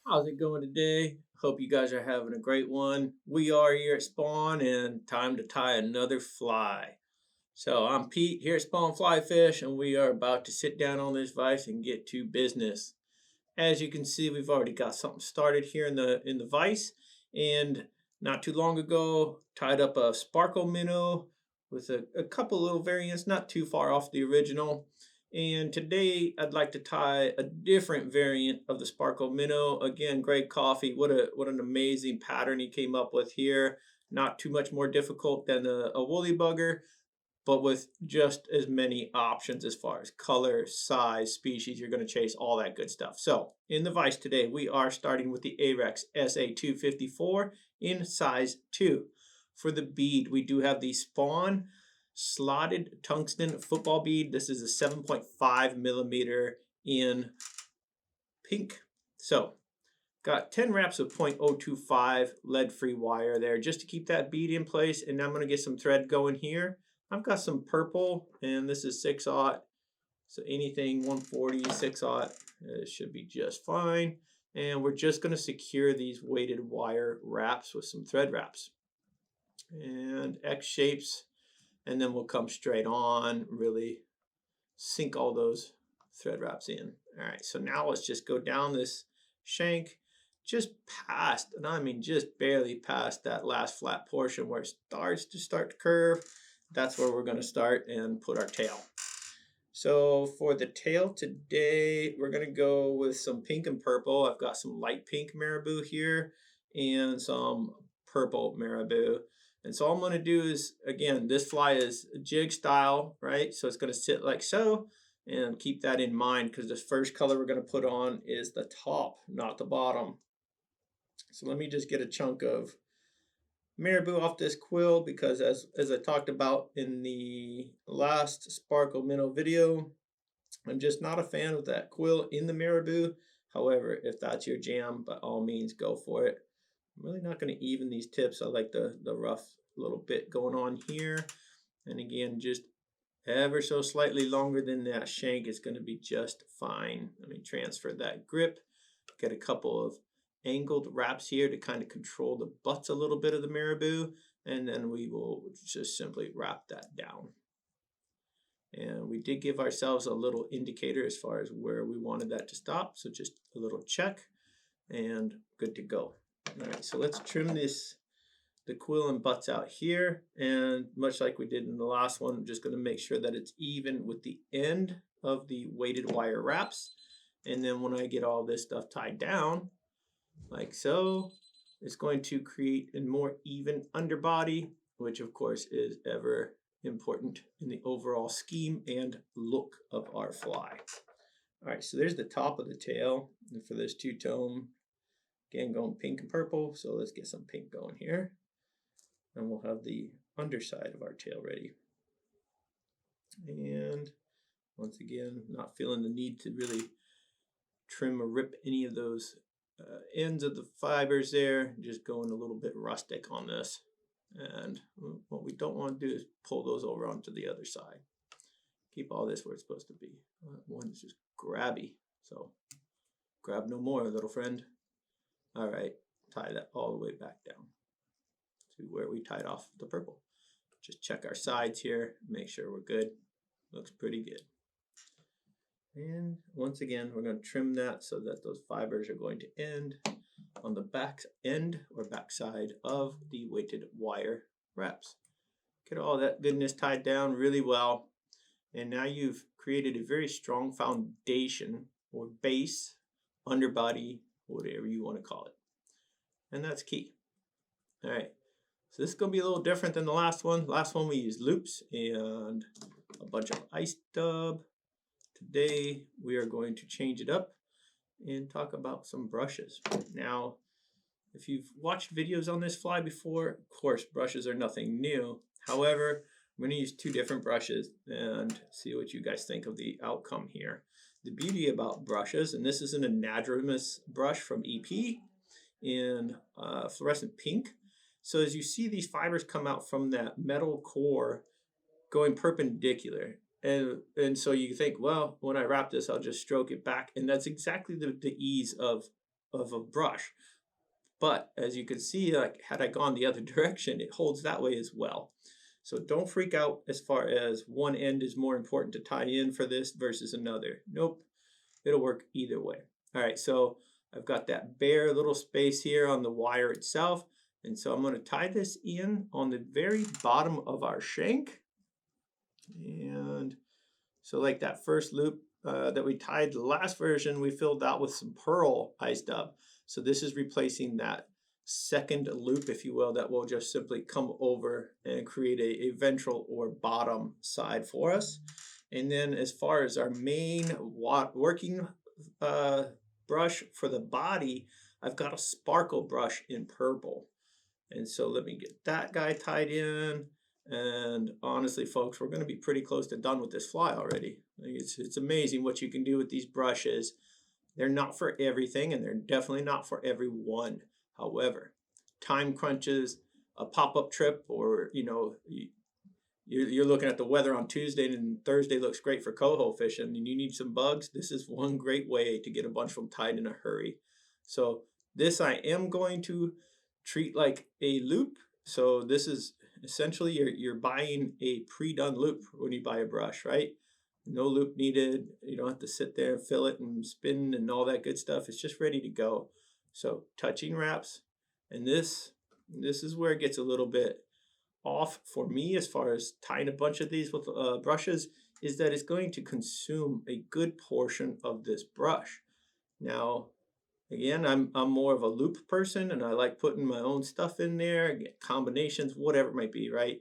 How's it going today? Hope you guys are having a great one. We are here at Spawn and time to tie another fly. So I'm Pete here at Spawn Fly Fish and we are about to sit down on this vise and get to business. As you can see, we've already got something started here in the vise, and not too long ago tied up a sparkle minnow with a couple little variants, not too far off the original. And today I'd like to tie a different variant of the sparkle minnow. Again, Greg Coffee, what an amazing pattern he came up with here. Not too much more difficult than a woolly bugger, but with just as many options as far as color, size, species, you're going to chase all that good stuff. So in the vise today, we are starting with the Ahrex SA254 in size 2. For the bead, we do have the Spawn slotted tungsten football bead. This is a 7.5 millimeter in pink. So got 10 wraps of 0.025 lead-free wire there just to keep that bead in place. And now I'm going to get some thread going here. I've got some purple, and this is 6/0. So anything 140, 6/0 should be just fine. And we're just going to secure these weighted wire wraps with some thread wraps. And X shapes, and then we'll come straight on, really sink all those thread wraps in. All right, so now let's just go down this shank just past, and I mean just barely past that last flat portion where it starts to curve. That's where we're going to start and put our tail. So for the tail today, we're going to go with some pink and purple. I've got some light pink Marabou here and some purple Marabou. And so all I'm going to do is, again, this fly is jig style, right? So it's going to sit like so, and keep that in mind because the first color we're going to put on is the top, not the bottom. So let me just get a chunk of Marabou off this quill because as I talked about in the last Sparkle Minnow video, I'm just not a fan of that quill in the Marabou. However, if that's your jam, by all means, go for it. I'm really not going to even these tips. I like the rough little bit going on here. And again, just ever so slightly longer than that shank is going to be just fine. Let me transfer that grip. Get a couple of angled wraps here to kind of control the butts a little bit of the Marabou. And then we will just simply wrap that down. And we did give ourselves a little indicator as far as where we wanted that to stop. So just a little check and good to go. All right, so let's trim the quill and butts out here. And much like we did in the last one, I'm just going to make sure that it's even with the end of the weighted wire wraps. And then when I get all this stuff tied down, like so, it's going to create a more even underbody, which of course is ever important in the overall scheme and look of our fly. All right, so there's the top of the tail. And for this two-tone, again, going pink and purple. So let's get some pink going here. And we'll have the underside of our tail ready. And once again, not feeling the need to really trim or rip any of those ends of the fibers there. Just going a little bit rustic on this. And what we don't want to do is pull those over onto the other side. Keep all this where it's supposed to be. One is just grabby. So grab no more, little friend. All right, tie that all the way back down to where we tied off the purple. Just check our sides here, make sure we're good. Looks pretty good. And once again, we're going to trim that so that those fibers are going to end on the back end or back side of the weighted wire wraps. Get all that goodness tied down really well. And now you've created a very strong foundation or base, underbody, whatever you want to call it. And that's key. All right. So this is going to be a little different than the last one. Last one we used loops and a bunch of ice dub. Today we are going to change it up and talk about some brushes. Now, if you've watched videos on this fly before, of course, brushes are nothing new. However, I'm going to use two different brushes and see what you guys think of the outcome here. The beauty about brushes, and this is an Anadromous brush from EP in fluorescent pink. So as you see these fibers come out from that metal core going perpendicular, and so you think, well, when I wrap this, I'll just stroke it back. And that's exactly the ease of of a brush. But as you can see, like had I gone the other direction, it holds that way as well. So don't freak out as far as one end is more important to tie in for this versus another. Nope, it'll work either way. All right, so I've got that bare little space here on the wire itself. And so I'm going to tie this in on the very bottom of our shank. And so like that first loop that we tied the last version, we filled out with some pearl iced up. So this is replacing that second loop, if you will, that will just simply come over and create a ventral or bottom side for us. And then as far as our main working brush for the body, I've got a sparkle brush in purple. And so let me get that guy tied in. And honestly, folks, we're going to be pretty close to done with this fly already. It's amazing what you can do with these brushes. They're not for everything, and they're definitely not for everyone. However, time crunches, a pop-up trip, or you're looking at the weather on Tuesday and Thursday looks great for coho fishing, and you need some bugs. This is one great way to get a bunch of them tied in a hurry. So this I am going to treat like a loop. So this is essentially you're buying a pre-done loop when you buy a brush, right? No loop needed. You don't have to sit there and fill it and spin and all that good stuff. It's just ready to go. So touching wraps, and this is where it gets a little bit off for me as far as tying a bunch of these with brushes, is that it's going to consume a good portion of this brush. Now, again, I'm more of a loop person, and I like putting my own stuff in there, get combinations, whatever it might be, right?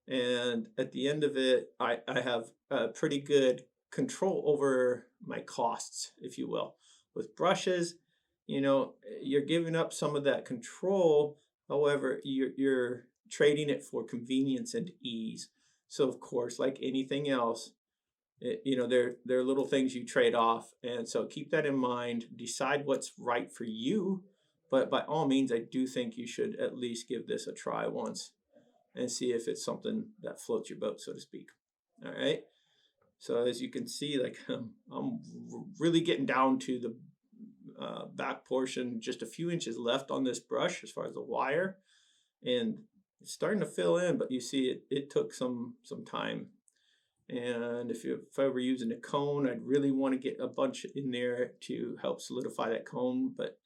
And at the end of it, I have a pretty good control over my costs, if you will. With brushes, you're giving up some of that control. However, you're trading it for convenience and ease. So of course, like anything else, there are little things you trade off, and so keep that in mind. Decide what's right for you, but by all means, I do think you should at least give this a try once and see if it's something that floats your boat, so to speak. All right. So as you can see, like I'm really getting down to the back portion, just a few inches left on this brush as far as the wire, and it's starting to fill in, but you see it took some time. And if I were using a cone, I'd really want to get a bunch in there to help solidify that cone. But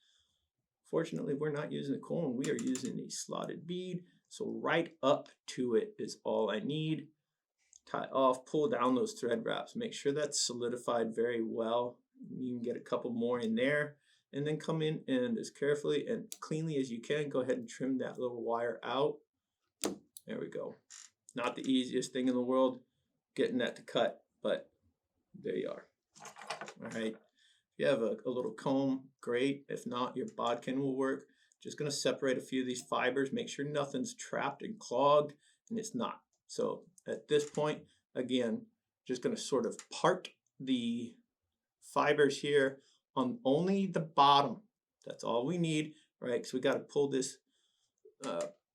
fortunately, we're not using a cone. We are using a slotted bead. So right up to it is all I need. Tie off, pull down those thread wraps. Make sure that's solidified very well. You can get a couple more in there. And then come in and as carefully and cleanly as you can, go ahead and trim that little wire out. There we go. Not the easiest thing in the world getting that to cut, but there you are. All right. If you have a little comb, great. If not, your bodkin will work. Just going to separate a few of these fibers, make sure nothing's trapped and clogged, and it's not. So at this point, again, just going to sort of part the fibers here on only the bottom. That's all we need, right? Because we got to pull this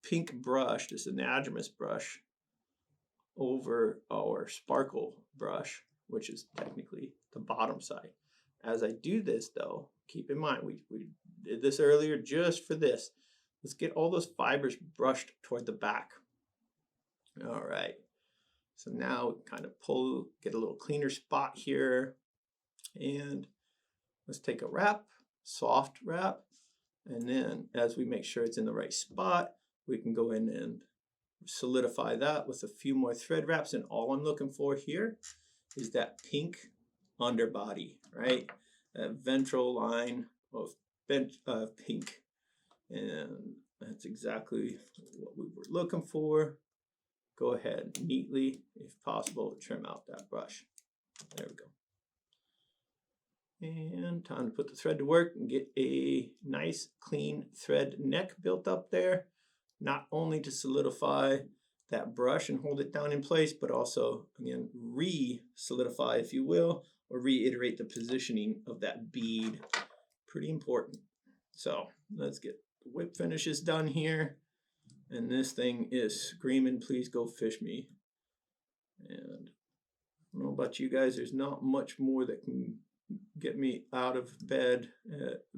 pink brush, this Anadromous brush, over our sparkle brush, which is technically the bottom side. As I do this, though, keep in mind, we did this earlier just for this. Let's get all those fibers brushed toward the back. All right. So now kind of get a little cleaner spot here. And let's take a wrap, soft wrap. And then as we make sure it's in the right spot, we can go in and solidify that with a few more thread wraps. And all I'm looking for here is that pink underbody, right? That ventral line of pink. And that's exactly what we were looking for. Go ahead neatly, if possible, trim out that brush. There we go. And time to put the thread to work and get a nice clean thread neck built up there. Not only to solidify that brush and hold it down in place, but also, again, re-solidify, if you will, or reiterate the positioning of that bead. Pretty important. So let's get the whip finishes done here. And this thing is screaming, please go fish me. And I don't know about you guys, there's not much more that can get me out of bed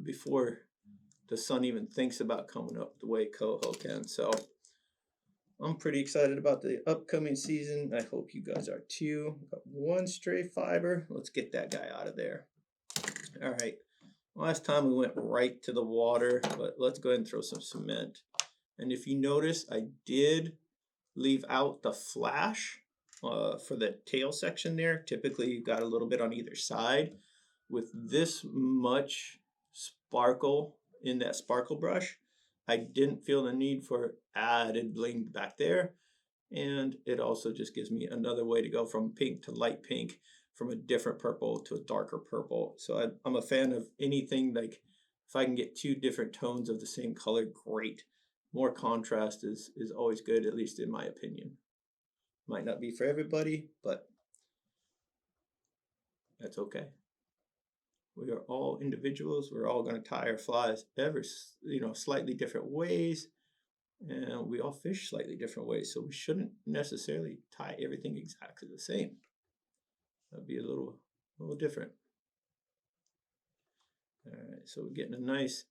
before the sun even thinks about coming up the way Coho can. So I'm pretty excited about the upcoming season. I hope you guys are too. Got one stray fiber. Let's get that guy out of there. All right. Last time we went right to the water, but let's go ahead and throw some cement. And if you notice, I did leave out the flash for the tail section there. Typically, you've got a little bit on either side. With this much sparkle in that sparkle brush, I didn't feel the need for added bling back there. And it also just gives me another way to go from pink to light pink, from a different purple to a darker purple. So I'm a fan of anything, like if I can get two different tones of the same color, great. More contrast is always good, at least in my opinion. Might not be for everybody, but that's okay. We are all individuals. We're all going to tie our flies slightly different ways, and we all fish slightly different ways. So we shouldn't necessarily tie everything exactly the same. That'd be a little different. All right, so we're getting a nice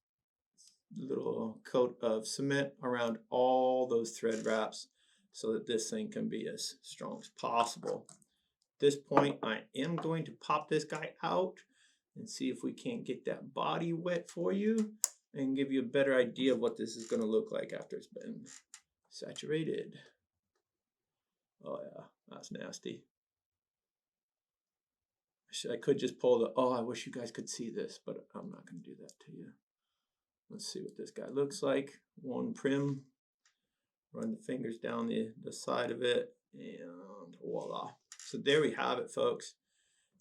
little coat of cement around all those thread wraps so that this thing can be as strong as possible. At this point, I am going to pop this guy out and see if we can't get that body wet for you and give you a better idea of what this is going to look like after it's been saturated. Oh yeah, that's nasty. I could just pull the, I wish you guys could see this, but I'm not going to do that to you. Let's see what this guy looks like. One prim. Run the fingers down the side of it, and voila. So there we have it, folks.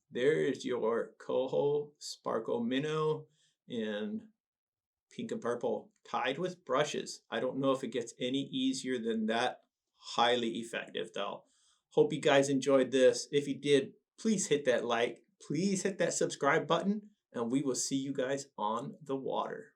There's your Coho Sparkle Minnow in pink and purple, tied with brushes. I don't know if it gets any easier than that. Highly effective, though. Hope you guys enjoyed this. If you did, please hit that like. Please hit that subscribe button, and we will see you guys on the water.